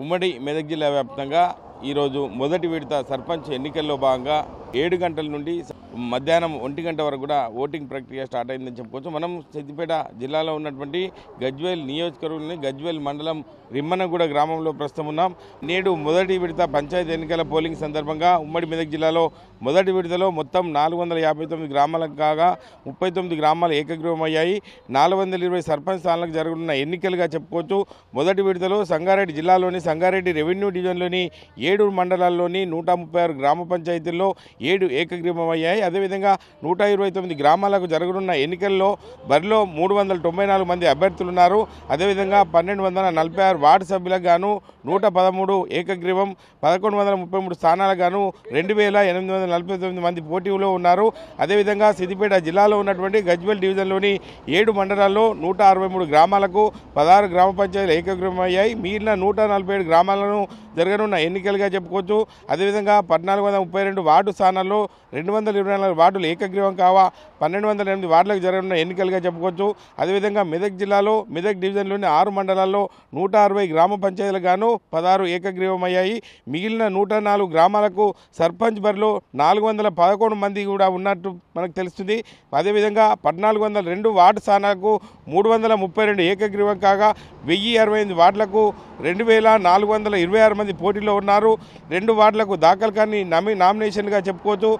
ఉమ్మడి మెదక్ జిల్లా వ్యాప్తంగా ఈరోజు మొదటి విడత సర్పంచ్ ఎన్నికల్లో భాగంగా 7 గంటల నుండి మధ్యాహ్నం 1 గంట వరకు కూడా ఓటింగ్ ప్రక్రియ స్టార్ట్ అయిందని చెప్పుకోవచ్చు. మనం సిద్దిపేట జిల్లాలో ఉన్నటువంటి గజ్వేల్ నియోజకవర్గంలోని గజ్వేల్ మండలం రిమ్మనగూడ గ్రామంలో ప్రస్తుతం ఉన్నాం. నేడు మొదటి విడత పంచాయతీ ఎన్నికల పోలింగ్ సందర్భంగా ఉమ్మడి మెదక్ జిల్లాలో మొదటి విడతలో మొత్తం 459 గ్రామాలకు కాగా 39 గ్రామాలు ఏకగ్రీవమయ్యాయి. 420 సర్పంచ్ స్థానాలకు జరగనున్న ఎన్నికలుగా చెప్పుకోవచ్చు. మొదటి విడతలో సంగారెడ్డి జిల్లాలోని సంగారెడ్డి రెవెన్యూ డివిజన్లోని 7 మండలాల్లోని 136 గ్రామ పంచాయతీల్లో 7 ఏకగ్రీవమయ్యాయి. అదేవిధంగా 129 గ్రామాలకు జరగనున్న ఎన్నికల్లో బరిలో 394 మంది అభ్యర్థులున్నారు. అదేవిధంగా 1246 వార్డు సభ్యులకు గాను 113 ఏకగ్రీవం, 1133 స్థానాలకు గాను 2849 మంది పోటీలో ఉన్నారు. అదేవిధంగా సిద్దిపేట జిల్లాలో ఉన్నటువంటి గజ్వేల్ డివిజన్లోని 7 మండలాల్లో 163 గ్రామాలకు 16 గ్రామ పంచాయతీలు ఏకగ్రీవమయ్యాయి. మిగిలిన 147 గ్రామాలను జరగనున్న ఎన్నికలుగా చెప్పుకోవచ్చు. అదేవిధంగా 1432 వార్డు స్థానాల్లో 224 వార్డులు ఏకగ్రీవం కావా 1208 వార్డులకు జరగనున్న ఎన్నికలుగా చెప్పుకోవచ్చు. అదేవిధంగా మెదక్ జిల్లాలో మెదక్ డివిజన్లోని 6 మండలాల్లో 160 గ్రామ పంచాయతీలకు గాను 16 ఏకగ్రీవమయ్యాయి. మిగిలిన 104 గ్రామాలకు సర్పంచ్ బరిలో 411 మంది కూడా ఉన్నట్టు మనకు తెలుస్తుంది. అదేవిధంగా 1402 వార్డు స్థానాలకు 332 ఏకగ్రీవం కాగా 1068 వార్డులకు 2426 మంది పోటీలో ఉన్నారు. 2 వార్డులకు దాఖలు కానీ నామినేషన్గా చెప్పుకోవచ్చు.